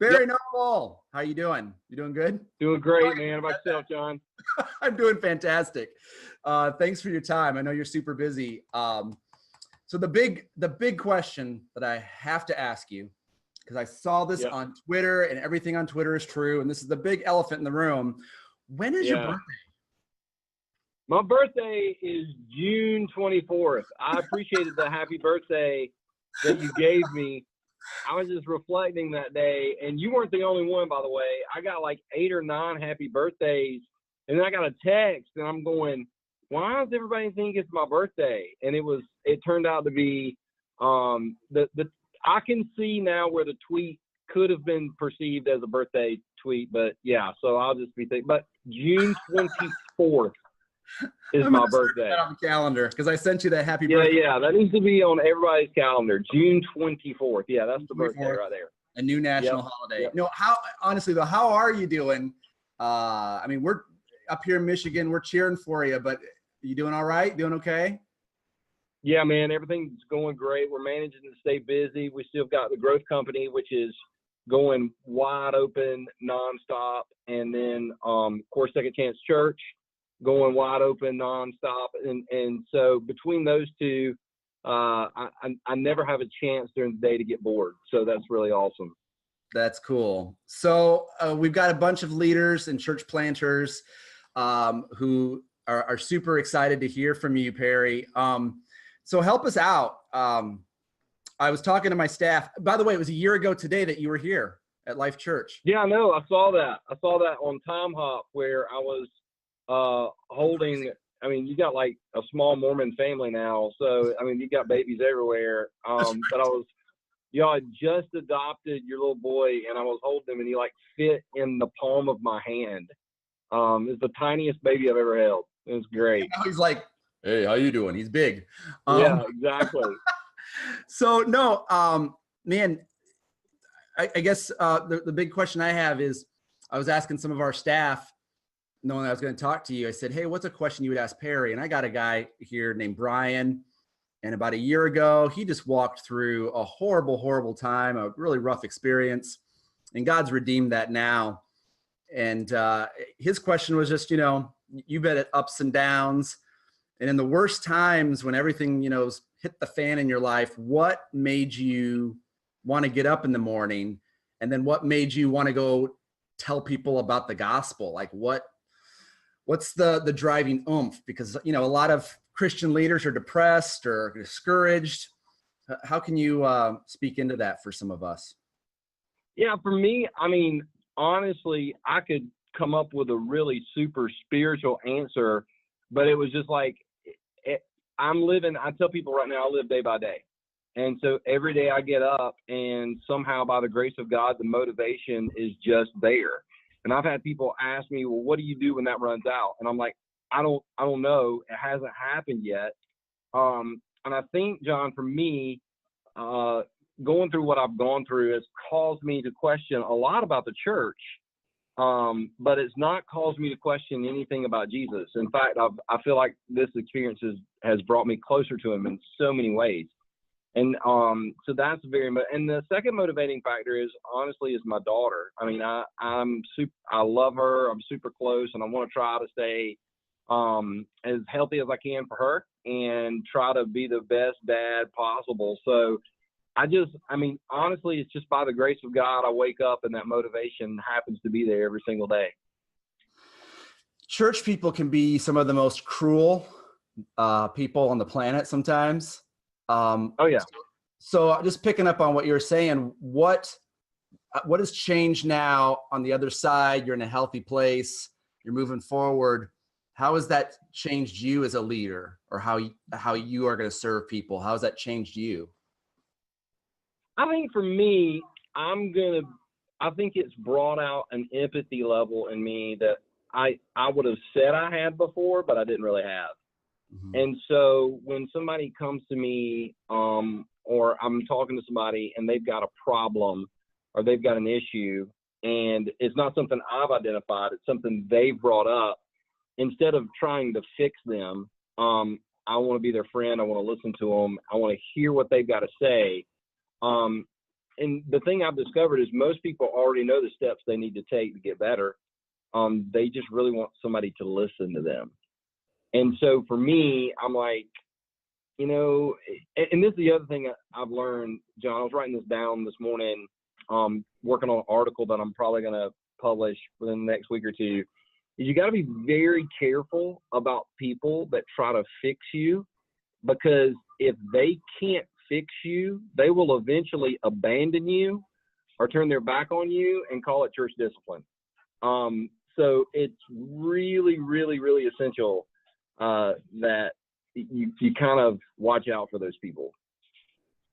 Perry Yep. Noble, how you doing? You doing good? Doing great, man. How about yourself, John? I'm doing fantastic. Thanks for your time. I know you're super busy. So the big question that I have to ask you, because I saw this Yep. on Twitter and everything on Twitter is true, and this is the big elephant in the room. When is your Yeah. birthday? My birthday is June 24th. I appreciated the happy birthday that you gave me. I was just reflecting that day, and you weren't the only one, by the way. I got like 8 or 9 happy birthdays, and then I got a text, and I'm going, why does everybody think it's my birthday? And it turned out to be I can see now where the tweet could have been perceived as a birthday tweet, but yeah, so I'll just be thinking. But June 24th is I'm my gonna search birthday. that on the calendar because I sent you that happy birthday. Yeah, that needs to be on everybody's calendar. June 24th. Yeah, that's the birthday right there. A new national holiday. No, honestly though, how are you doing? I mean, we're up here in Michigan. We're cheering for you, but you doing all right? Doing okay? Yeah, man, everything's going great. We're managing to stay busy. We still got the growth company, which is going wide open, nonstop, and then of course Second Chance Church going wide open, nonstop, and so between those two, I never have a chance during the day to get bored. So that's really awesome. That's cool. So we've got a bunch of leaders and church planters who are super excited to hear from you, Perry. So help us out. I was talking to my staff. By the way, it was a year ago today that you were here at Life Church. Yeah, I know. I saw that. I saw that on Time Hop where I was holding. I mean, you got like a small Mormon family now, so I mean, you got babies everywhere. But y'all had just adopted your little boy, and I was holding him, and he like fit in the palm of my hand. It's the tiniest baby I've ever held. It was great. Now he's like, "Hey, how you doing?" He's big. Yeah, exactly. So no, man, I guess the big question I have is, I was asking some of our staff, knowing I was going to talk to you. I said, hey, what's a question you would ask Perry? And I got a guy here named Brian. And about a year ago, he just walked through a horrible, horrible time, a really rough experience. And God's redeemed that now. And his question was just, you've been at ups and downs. And in the worst times when everything, hit the fan in your life, what made you want to get up in the morning? And then what made you want to go tell people about the gospel? Like what's the driving oomph? Because, a lot of Christian leaders are depressed or discouraged. How can you speak into that for some of us? Yeah, for me, I mean, honestly, I could come up with a really super spiritual answer, but it was just like, I tell people right now, I live day by day. And so every day I get up and somehow by the grace of God, the motivation is just there. And I've had people ask me, well, what do you do when that runs out? And I'm like, I don't know. It hasn't happened yet. And I think, John, for me, going through what I've gone through has caused me to question a lot about the church. But it's not caused me to question anything about Jesus. In fact, I feel like this experience has brought me closer to him in so many ways. And so that's and the second motivating factor is honestly is my daughter. I mean, I love her. I'm super close, and I want to try to stay as healthy as I can for her and try to be the best dad possible. So honestly, it's just by the grace of God, I wake up and that motivation happens to be there every single day. Church people can be some of the most cruel people on the planet sometimes. Oh yeah. So just picking up on what you were saying, what has changed now on the other side? You're in a healthy place. You're moving forward. How has that changed you as a leader, or how you are going to serve people? How has that changed you? I think for me, I think it's brought out an empathy level in me that I would have said I had before, but I didn't really have. Mm-hmm. And so when somebody comes to me, or I'm talking to somebody and they've got a problem or they've got an issue and it's not something I've identified, it's something they've brought up, instead of trying to fix them, I want to be their friend. I want to listen to them. I want to hear what they've got to say. and the thing I've discovered is most people already know the steps they need to take to get better. They just really want somebody to listen to them. And so for me, I'm like, you know, and this is the other thing I've learned, John. I was writing this down this morning, working on an article that I'm probably going to publish within the next week or two. Is you got to be very careful about people that try to fix you, because if they can't fix you, they will eventually abandon you or turn their back on you and call it church discipline. So it's really, really, really essential that you kind of watch out for those people.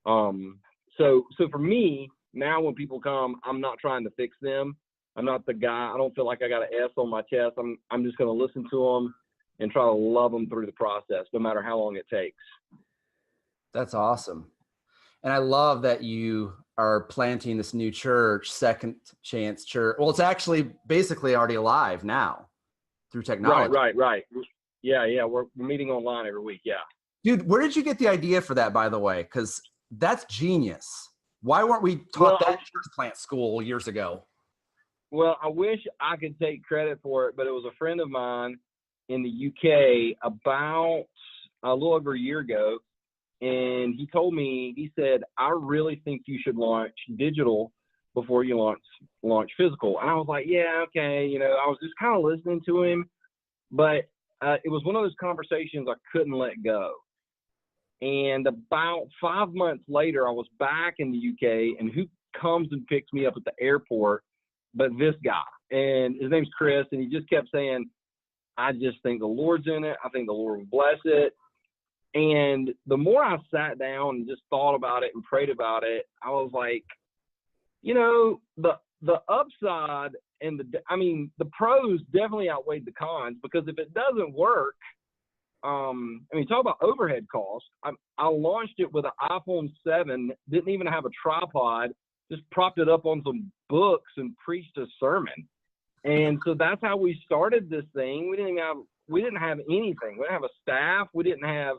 So for me, now when people come, I'm not trying to fix them. I'm not the guy. I don't feel like I got an S on my chest. I'm just going to listen to them and try to love them through the process, no matter how long it takes. That's awesome. And I love that you are planting this new church, Second Chance Church. Well, it's actually basically already alive now through technology. Right. Yeah. We're meeting online every week. Yeah. Dude, where did you get the idea for that, by the way? Because that's genius. Why weren't we taught that at church plant school years ago? Well, I wish I could take credit for it, but it was a friend of mine in the UK about a little over a year ago. And he told me, he said, I really think you should launch digital before you launch physical. And I was like, yeah, okay. You know, I was just kind of listening to him, but it was one of those conversations I couldn't let go. And about 5 months later, I was back in the UK, and who comes and picks me up at the airport but this guy? And his name's Chris, and he just kept saying, I just think the Lord's in it. I think the Lord will bless it. And the more I sat down and just thought about it and prayed about it, I was like, you know, the upside and the pros definitely outweighed the cons, because if it doesn't work, talk about overhead costs. I launched it with an iPhone 7, didn't even have a tripod, just propped it up on some books and preached a sermon. And so that's how we started this thing. We didn't have anything. We didn't have a staff. We didn't have,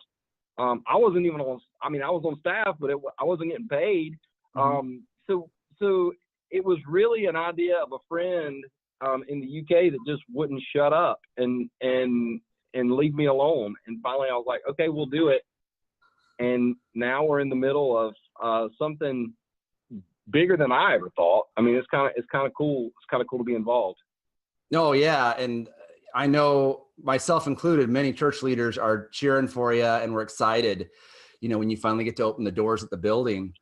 I wasn't even on, I was on staff, but I wasn't getting paid. So it was really an idea of a friend in the UK that just wouldn't shut up and leave me alone. And finally I was like, okay, we'll do it. And now we're in the middle of something bigger than I ever thought. It's kind of cool. It's kind of cool to be involved. Oh yeah. And I know, myself included, many church leaders are cheering for you, and we're excited, you know, when you finally get to open the doors at the building.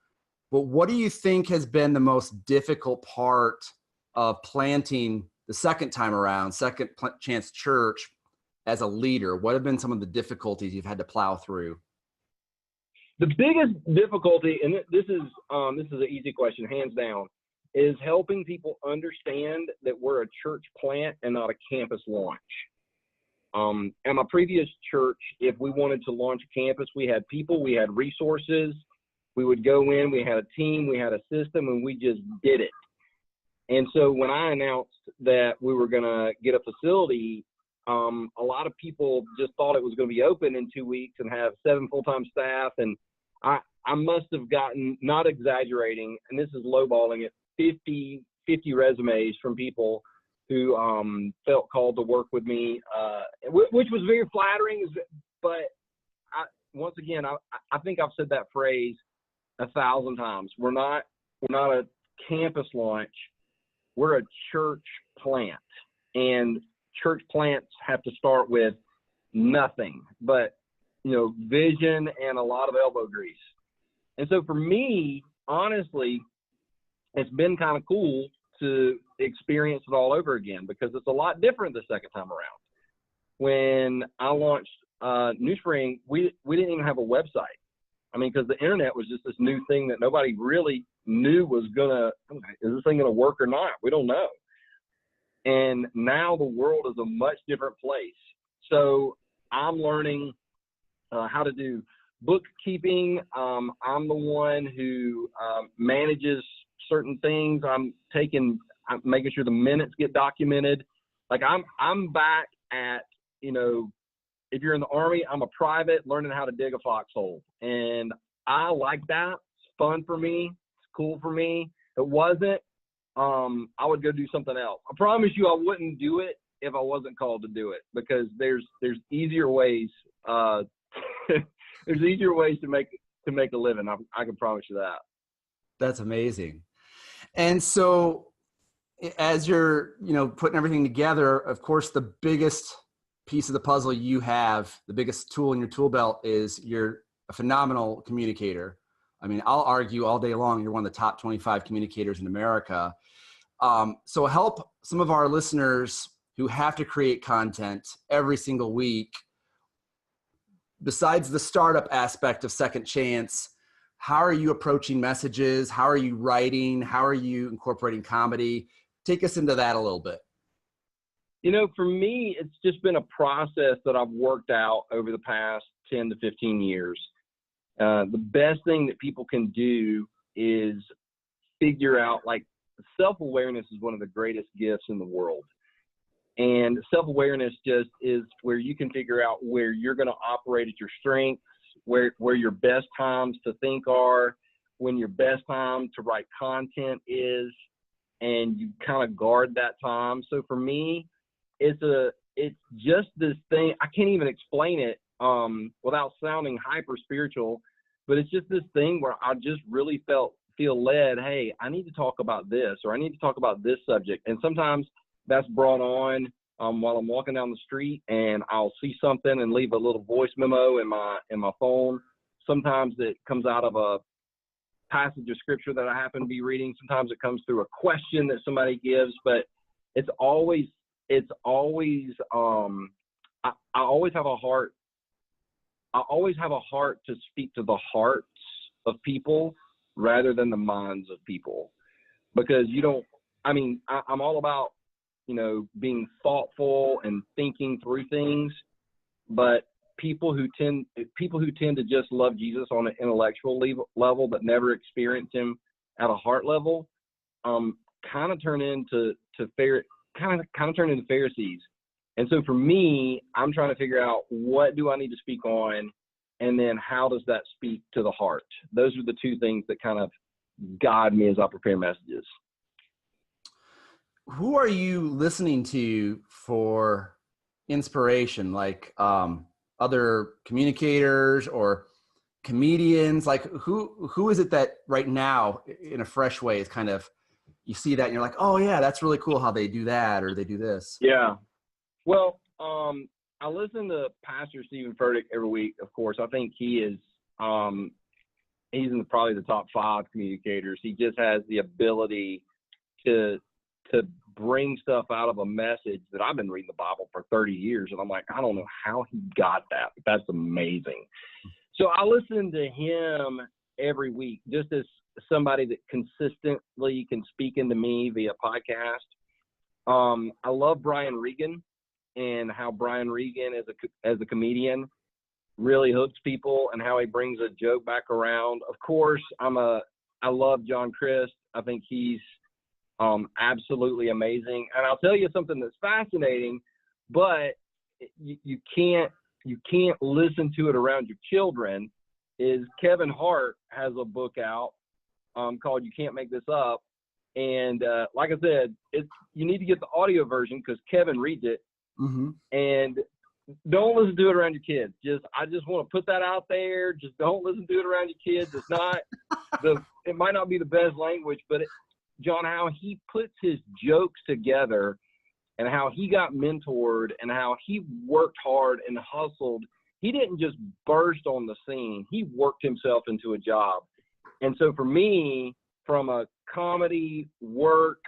But what do you think has been the most difficult part of planting the second time around, Second Chance Church, as a leader? What have been some of the difficulties you've had to plow through? The biggest difficulty, and this is an easy question, hands down, is helping people understand that we're a church plant and not a campus launch. At my previous church, if we wanted to launch a campus, we had people, we had resources, we would go in, we had a team, we had a system, and we just did it. And so when I announced that we were going to get a facility, a lot of people just thought it was going to be open in 2 weeks and have 7 full-time staff. And I must have gotten, not exaggerating, and this is lowballing it, 50 resumes from people who felt called to work with me, which was very flattering. But once again, I think I've said that phrase 1,000 times. We're not a campus launch. We're a church plant, and church plants have to start with nothing but, you know, vision and a lot of elbow grease. And so for me, honestly, it's been kind of cool to experience it all over again, because it's a lot different the second time around. When I launched New Spring, we didn't even have a website. Because the internet was just this new thing that nobody really knew was is this thing gonna work or not? We don't know. And now the world is a much different place. So I'm learning how to do bookkeeping. I'm the one who manages certain things. I'm making sure the minutes get documented. Like I'm back at, you know, if you're in the Army, I'm a private learning how to dig a foxhole. And I like that. It's fun for me. It's cool for me. If it wasn't, I would go do something else. I promise you I wouldn't do it if I wasn't called to do it, because there's easier ways. There's easier ways to make a living. I can promise you that. That's amazing. And so as you're, putting everything together, of course, the biggest piece of the puzzle you have, the biggest tool in your tool belt is you're a phenomenal communicator. I mean, I'll argue all day long, you're one of the top 25 communicators in America. So help some of our listeners who have to create content every single week. Besides the startup aspect of Second Chance, how are you approaching messages? How are you writing? How are you incorporating comedy? Take us into that a little bit. For me, it's just been a process that I've worked out over the past 10 to 15 years. The best thing that people can do is figure out, like, self-awareness is one of the greatest gifts in the world. And self-awareness just is where you can figure out where you're going to operate at your strengths, where your best times to think are, when your best time to write content is, and you kind of guard that time. So for me, it's just this thing. I can't even explain it without sounding hyper spiritual, but it's just this thing where I just really feel led. Hey, I need to talk about this, or I need to talk about this subject. And sometimes that's brought on while I'm walking down the street, and I'll see something and leave a little voice memo in my phone. Sometimes it comes out of a passage of scripture that I happen to be reading. Sometimes it comes through a question that somebody gives, but I always have a heart. I always have a heart to speak to the hearts of people rather than the minds of people, because I'm all about, being thoughtful and thinking through things, but people who tend to just love Jesus on an intellectual level but never experience him at a heart level, kind of turn into Pharisees. And so for me, I'm trying to figure out, what do I need to speak on, and then how does that speak to the heart? Those are the two things that kind of guide me as I prepare messages. Who are you listening to for inspiration? Like other communicators or comedians? Like who is it that right now, in a fresh way, is kind of, you see that and you're like, oh yeah, that's really cool how they do that, or they do this? Yeah. Well, I listen to Pastor Stephen Furtick every week. Of course, I think he is, he's in probably the top 5 communicators. He just has the ability to bring stuff out of a message that I've been reading the Bible for 30 years. And I'm like, I don't know how he got that. That's amazing. So I listen to him every week, just as somebody that consistently can speak into me via podcast. I love Brian Regan, and how Brian Regan as a comedian really hooks people, and how he brings a joke back around. Of course, I love John Christ. I think he's absolutely amazing. And I'll tell you something that's fascinating, but you can't listen to it around your children, is Kevin Hart has a book out called You Can't Make This Up. And like I said, you need to get the audio version because Kevin reads it. Mm-hmm. And don't listen to it around your kids. I just want to put that out there. Just don't listen to it around your kids. It's not it might not be the best language, but John, how he puts his jokes together, and how he got mentored, and how he worked hard and hustled. He didn't just burst on the scene. He worked himself into a job. And so for me, from a comedy, work,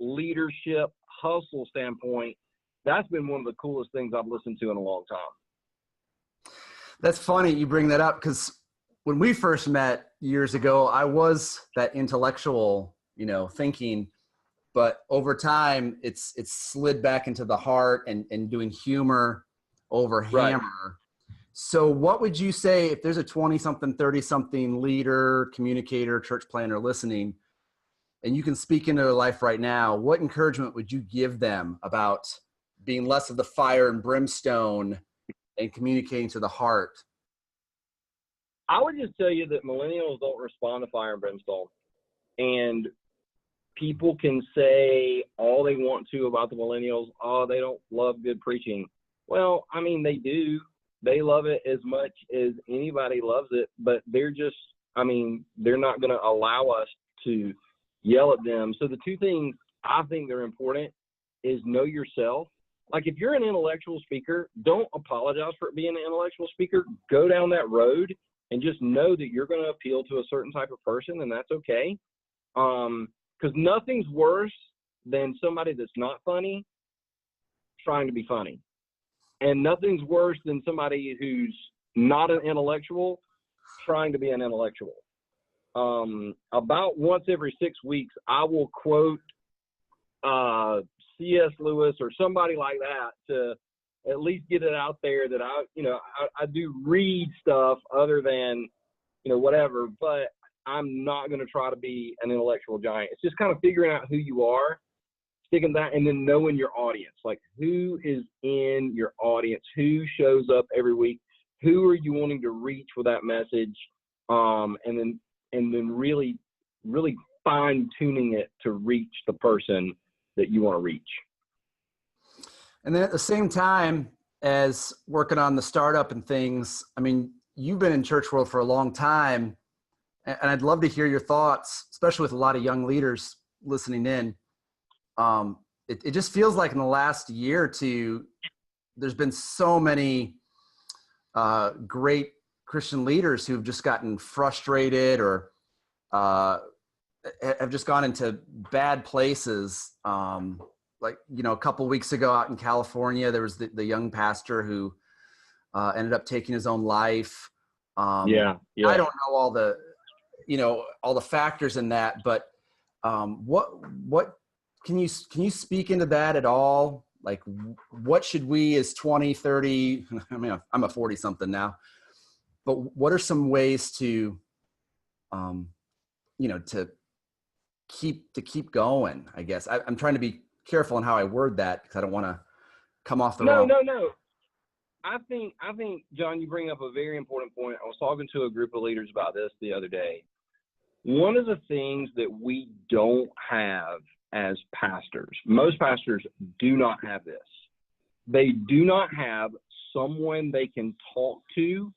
leadership, hustle standpoint, that's been one of the coolest things I've listened to in a long time. That's funny you bring that up, because when we first met years ago, I was that intellectual, thinking, but over time it's slid back into the heart and doing humor over hammer. Right. So what would you say if there's a 20-something, 30-something leader, communicator, church planner listening, and you can speak into their life right now, what encouragement would you give them about being less of the fire and brimstone and communicating to the heart? I would just tell you that millennials don't respond to fire and brimstone. And people can say all they want to about the millennials. Oh, they don't love good preaching. Well, I mean, they do. They love it as much as anybody loves it, but they're just, I mean, they're not going to allow us to yell at them. So the two things I think they're important is know yourself. Like if you're an intellectual speaker, don't apologize for being an intellectual speaker. Go down that road and just know that you're going to appeal to a certain type of person, and that's okay. Because nothing's worse than somebody that's not funny trying to be funny. And nothing's worse than somebody who's not an intellectual trying to be an intellectual. About once every 6 weeks, I will quote C.S. Lewis or somebody like that to at least get it out there that I do read stuff other than, whatever, but I'm not going to try to be an intellectual giant. It's just kind of figuring out who you are, sticking that, and then knowing your audience. Like who is in your audience, who shows up every week, who are you wanting to reach with that message, and then really, really fine tuning it to reach the person that you want to reach. And then at the same time as working on the startup and things, I mean, you've been in church world for a long time, and I'd love to hear your thoughts, especially with a lot of young leaders listening in. It just feels like in the last year or two, there's been so many great Christian leaders who've just gotten frustrated or have just gone into bad places. Like, a couple weeks ago out in California, there was the young pastor who ended up taking his own life. Yeah. I don't know all the factors in that, but what can you speak into that at all? Like, what should we as 20, 30, I mean, I'm a 40 something now, but what are some ways to keep going, I guess. I'm trying to be careful in how I word that because I don't want to come off the wrong. No. I think, John, you bring up a very important point. I was talking to a group of leaders about this the other day. One of the things that we don't have as pastors, most pastors do not have this. They do not have someone they can talk to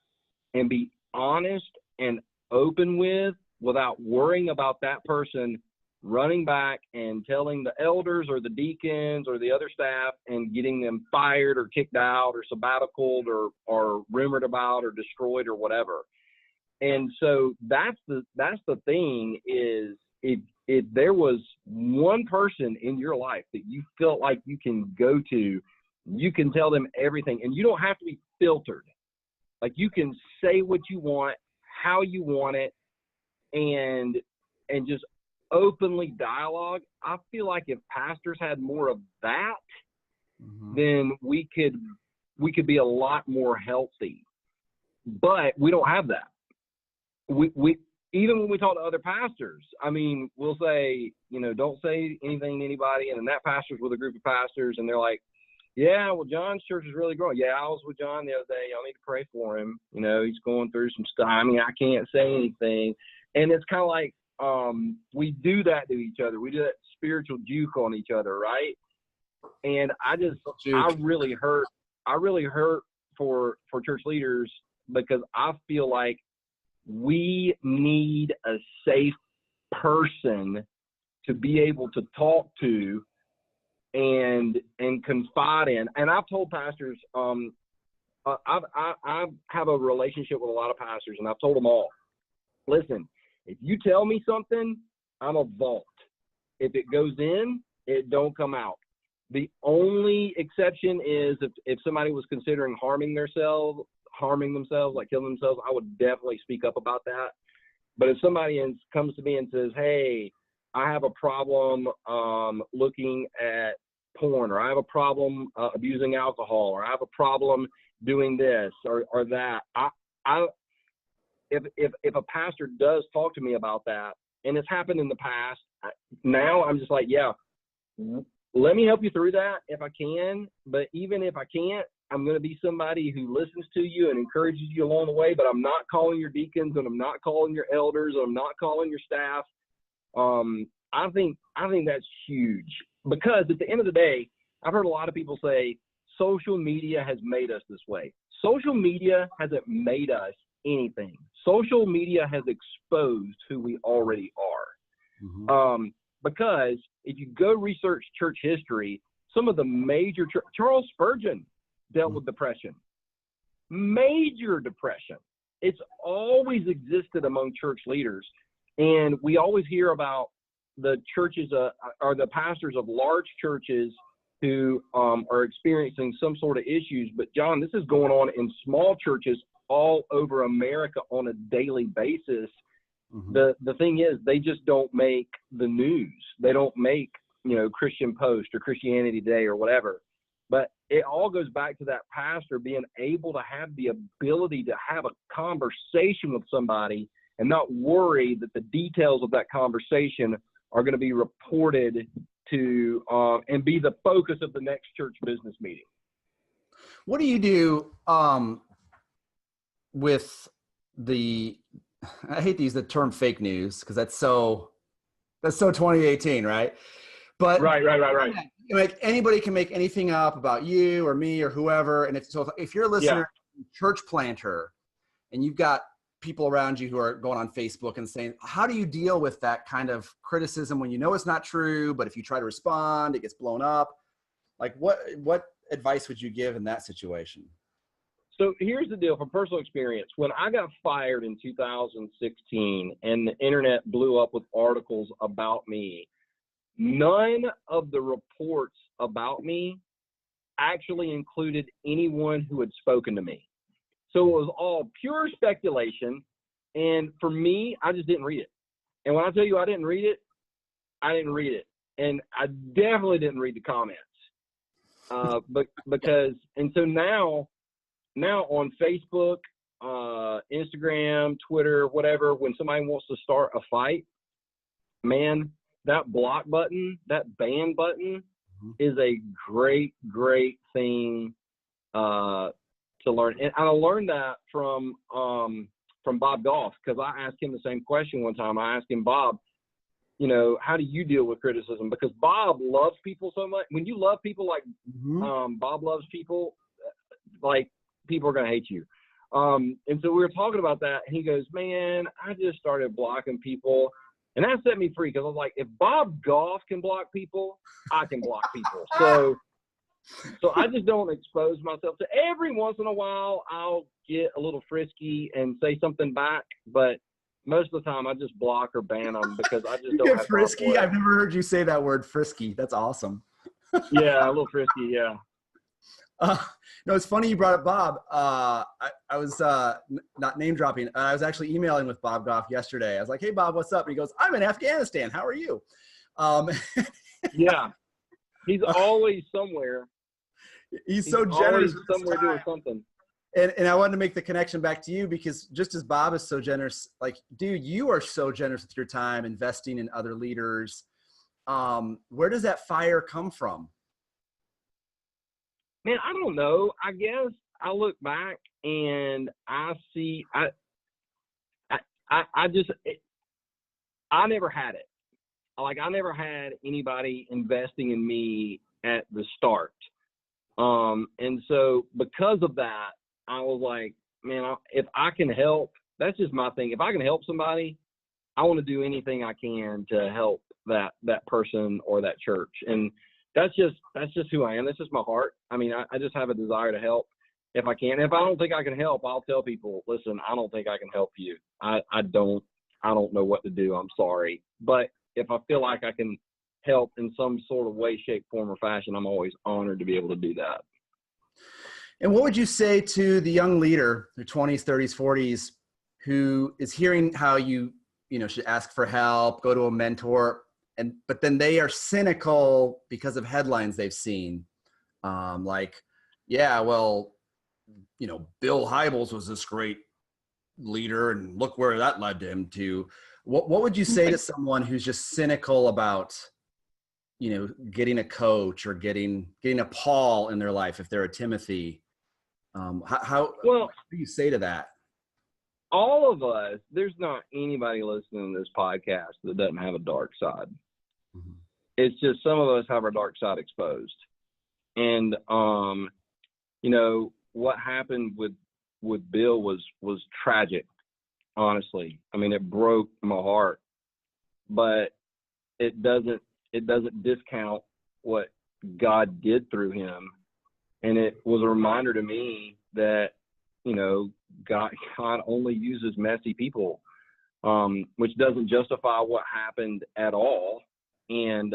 and be honest and open with without worrying about that person running back and telling the elders or the deacons or the other staff and getting them fired or kicked out or sabbaticaled or rumored about or destroyed or whatever. And so that's the thing is if there was one person in your life that you felt like you can go to, you can tell them everything, and you don't have to be filtered. Like you can say what you want, how you want it, and just openly dialogue. I feel like if pastors had more of that, then we could be a lot more healthy. But we don't have that. We even when we talk to other pastors, I mean, we'll say, don't say anything to anybody. And then that pastor's with a group of pastors, and they're like, yeah, well, John's church is really growing. Yeah, I was with John the other day. Y'all need to pray for him. He's going through some stuff. I mean, I can't say anything. And it's kind of like we do that to each other. We do that spiritual juke on each other, right? And I really hurt for church leaders because I feel like we need a safe person to be able to talk to and confide in. And I've told pastors, I have a relationship with a lot of pastors, and I've told them all, listen, if you tell me something, I'm a vault. If it goes in, it don't come out. The only exception is if somebody was considering harming themselves, like killing themselves, I would definitely speak up about that. But if somebody comes to me and says, hey, I have a problem looking at porn, or I have a problem abusing alcohol, or I have a problem doing this or that, if a pastor does talk to me about that, and it's happened in the past, now I'm just like, yeah, let me help you through that if I can. But even if I can't, I'm going to be somebody who listens to you and encourages you along the way, but I'm not calling your deacons, and I'm not calling your elders, and I'm not calling your staff I think that's huge, because at the end of the day, I've heard a lot of people say social media has made us this way. Social media hasn't made us anything. Social media has exposed who we already are. Mm-hmm. Because if you go research church history, some of the major Charles Spurgeon dealt with depression, major depression. It's always existed among church leaders, and we always hear about the churches or the pastors of large churches who are experiencing some sort of issues. But John, this is going on in small churches all over America on a daily basis. Mm-hmm. The thing is, they just don't make the news. They don't make, Christian Post or Christianity Today or whatever. But it all goes back to that pastor being able to have the ability to have a conversation with somebody and not worry that the details of that conversation are going to be reported to and be the focus of the next church business meeting. What do you do with I hate to use the term fake news because that's so 2018, right? But right. Like anybody can make anything up about you or me or whoever. And if you're a listener, church planter, and you've got people around you who are going on Facebook and saying, how do you deal with that kind of criticism when you know it's not true, but if you try to respond, it gets blown up? Like what advice would you give in that situation? So here's the deal from personal experience. When I got fired in 2016 and the internet blew up with articles about me, none of the reports about me actually included anyone who had spoken to me. So it was all pure speculation. And for me, I just didn't read it. And when I tell you I didn't read it, I didn't read it. And I definitely didn't read the comments. And so now on Facebook, Instagram, Twitter, whatever, when somebody wants to start a fight, man, that block button, that ban button is a great, great thing to learn. And I learned that from Bob Goff, because I asked him the same question one time. I asked him, Bob, how do you deal with criticism? Because Bob loves people so much. When you love people like Bob loves people, like people are going to hate you. And so we were talking about that, and he goes, man, I just started blocking people. And that set me free, because I was like, if Bob Goff can block people, I can block people. So I just don't expose myself to. Every once in a while, I'll get a little frisky and say something back, but most of the time I just block or ban them because I just don't get have frisky. I've never heard you say that word, frisky. That's awesome. Yeah, a little frisky. Yeah. No, it's funny you brought up Bob. I was not name dropping. I was actually emailing with Bob Goff yesterday. I was like, hey, Bob, what's up? And he goes, I'm in Afghanistan. How are you? Yeah. He's always somewhere. He's so generous. Somewhere doing something. And I wanted to make the connection back to you, because just as Bob is so generous, like, dude, you are so generous with your time, investing in other leaders. Where does that fire come from? Man, I don't know. I guess I look back and I see, I never had it. Like, I never had anybody investing in me at the start. And so because of that, I was like, man, if I can help, that's just my thing. If I can help somebody, I want to do anything I can to help that person or that church. And that's just who I am. That's just my heart. I mean, I just have a desire to help if I can. If I don't think I can help, I'll tell people, listen, I don't think I can help you. I don't know what to do. I'm sorry. But if I feel like I can help in some sort of way, shape, form, or fashion, I'm always honored to be able to do that. And what would you say to the young leader, their 20s, 30s, 40s, who is hearing how you should ask for help, go to a mentor, but then they are cynical because of headlines they've seen, like, yeah, well, Bill Hybels was this great leader, and look where that led him to. What would you say to someone who's just cynical about, getting a coach or getting a Paul in their life if they're a Timothy? How do you say to that? all of us, there's not anybody listening to this podcast that doesn't have a dark side. Mm-hmm. It's just some of us have our dark side exposed. And, you know, what happened with Bill was tragic, honestly. I mean, it broke my heart, but it doesn't discount what God did through him. And it was a reminder to me that, you know, God only uses messy people, which doesn't justify what happened at all. And,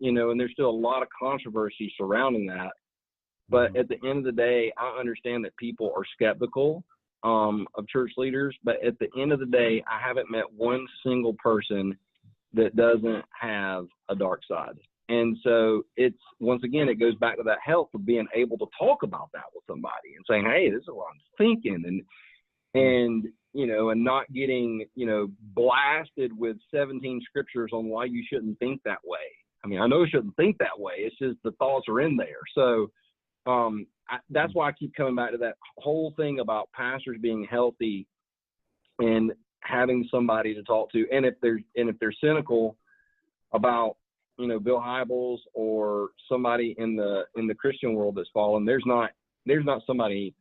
you know, and there's still a lot of controversy surrounding that. But at the end of the day, I understand that people are skeptical of church leaders. But at the end of the day, I haven't met one single person that doesn't have a dark side. And so it's, once again, it goes back to that help of being able to talk about that with somebody and saying, hey, this is what I'm thinking. And, you know, and not getting, you know, blasted with 17 scriptures on why you shouldn't think that way. I mean, I know you shouldn't think that way. It's just the thoughts are in there. So that's why I keep coming back to that whole thing about pastors being healthy and having somebody to talk to. And if they're cynical about, you know, Bill Hybels or somebody in the Christian world that's fallen, there's not somebody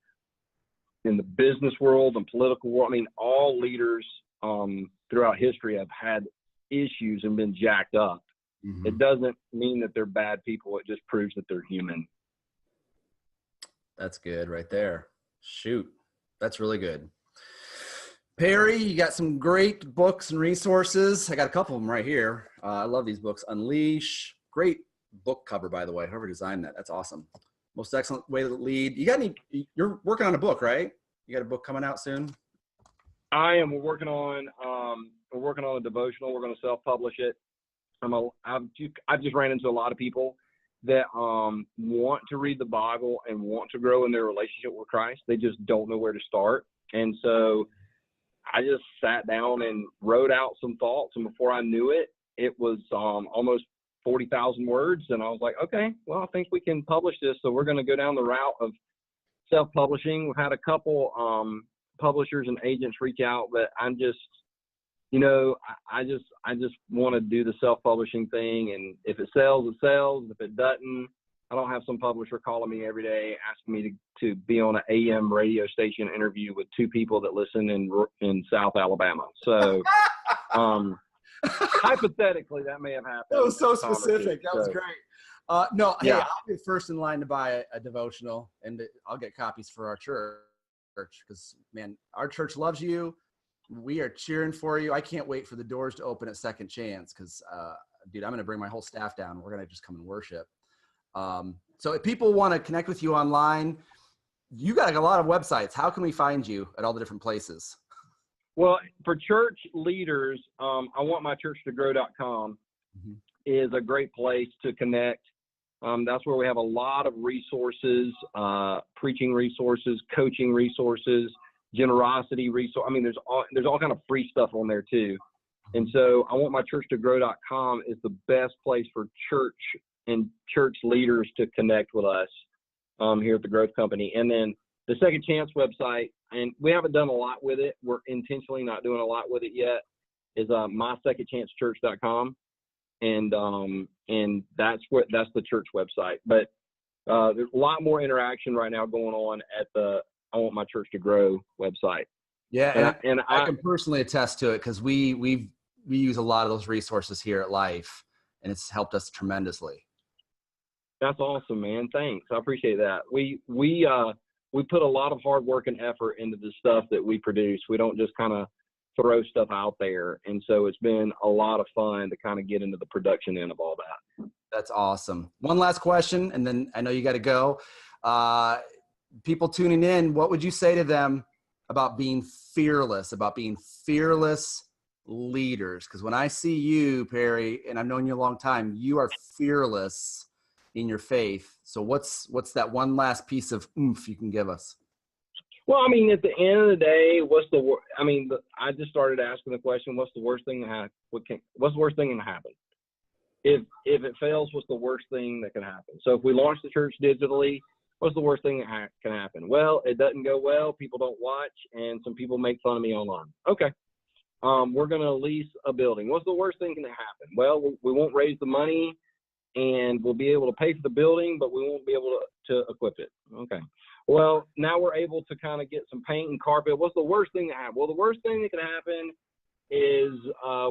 in the business world and political world. I mean, all leaders throughout history have had issues and been jacked up. Mm-hmm. It doesn't mean that they're bad people. It just proves that they're human. That's good right there. Shoot. That's really good. Perry, you got some great books and resources. I got a couple of them right here. I love these books. Unleash. Great book cover, by the way. Whoever designed that. That's awesome. Most Excellent Way to Lead. You're working on a book, right? You got a book coming out soon? I am. We're working on a devotional. We're going to self-publish it. I've just ran into a lot of people that want to read the Bible and want to grow in their relationship with Christ. They just don't know where to start. And so I just sat down and wrote out some thoughts. And before I knew it, it was almost 40,000 words. And I was like, okay, well, I think we can publish this. So we're going to go down the route of self-publishing. We've had a couple publishers and agents reach out, but I'm just, you know, I just want to do the self-publishing thing. And if it sells, it sells. If it doesn't, I don't have some publisher calling me every day asking me to be on an AM radio station interview with two people that listen in South Alabama. So hypothetically, that may have happened. That was so specific. That was great. No, yeah. Hey, I'll be first in line to buy a devotional, and I'll get copies for our church because, man, our church loves you. We are cheering for you. I can't wait for the doors to open at Second Chance because, dude, I'm going to bring my whole staff down. We're going to just come and worship. So if people want to connect with you online, you got a lot of websites. How can we find you at all the different places? Well, for church leaders, I want my church to grow.com is a great place to connect. That's where we have a lot of resources, preaching resources, coaching resources, generosity resource. I mean, there's all kind of free stuff on there too. And so I want my church to grow.com is the best place for church and church leaders to connect with us here at the Growth Company. And then the Second Chance website, and we haven't done a lot with it. We're intentionally not doing a lot with it yet, is mysecondchancechurch.com. And that's the church website. But there's a lot more interaction right now going on at the I Want My Church to Grow website. Yeah, and I can personally attest to it because we use a lot of those resources here at Life, and it's helped us tremendously. That's awesome, man. Thanks. I appreciate that. We put a lot of hard work and effort into the stuff that we produce. We don't just kind of throw stuff out there. And so it's been a lot of fun to kind of get into the production end of all that. That's awesome. One last question, and then I know you got to go. People tuning in, what would you say to them about being fearless leaders? Because when I see you, Perry, and I've known you a long time, you are fearless in your faith. So what's that one last piece of oomph you can give us? Well, I mean, at the end of the day, I just started asking the question, what's the worst thing to happen? What's the worst thing to happen? If it fails, what's the worst thing that can happen? So if we launch the church digitally, What's the worst thing that can happen? Well, it doesn't go well. People don't watch, and some people make fun of me online. Okay. We're going to lease a building. What's the worst thing that can happen? Well, we won't raise the money, and we'll be able to pay for the building, but we won't be able to equip it. Okay. Well, now we're able to kind of get some paint and carpet. What's the worst thing that happen? Well, the worst thing that can happen is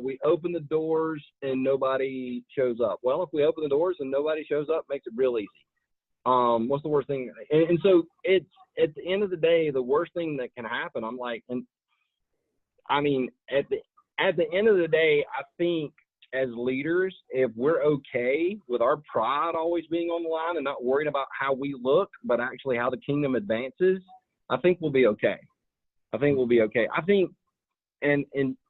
we open the doors and nobody shows up. Well, if we open the doors and nobody shows up, makes it real easy. What's the worst thing? And so it's, at the end of the day, the worst thing that can happen, I'm like, and I mean, at the end of the day, I think as leaders, if we're okay with our pride always being on the line and not worrying about how we look, but actually how the kingdom advances, I think we'll be okay. I think, and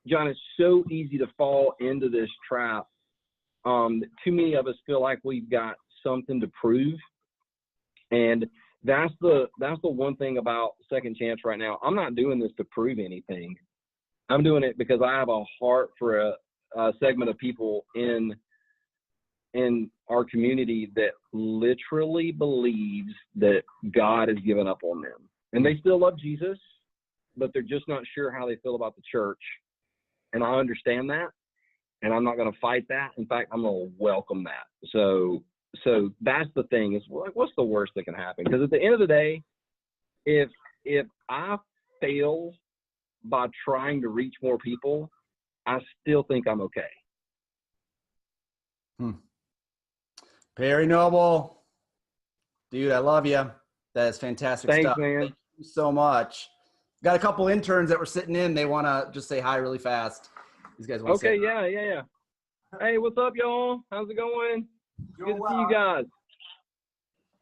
John, it's so easy to fall into this trap. Too many of us feel like we've got something to prove. And that's the one thing about Second Chance right now. I'm not doing this to prove anything. I'm doing it because I have a heart for a segment of people in our community that literally believes that God has given up on them. And they still love Jesus, but they're just not sure how they feel about the church. And I understand that, and I'm not going to fight that. In fact, I'm going to welcome that. So that's the thing, is like, what's the worst that can happen? Because at the end of the day, if I fail by trying to reach more people, I still think I'm okay. Perry Noble, dude, I love you. That is fantastic stuff. Man. Thank you so much. Got a couple interns that were sitting in. They want to just say hi really fast. These guys want to say hi. Yeah. Hey, what's up, y'all? How's it going? Good to see you guys.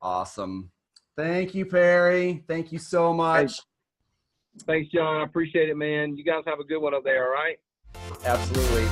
Awesome. Thank you, Perry. Thank you so much. Hey, thanks, John. I appreciate it, man. You guys have a good one up there, all right? Absolutely.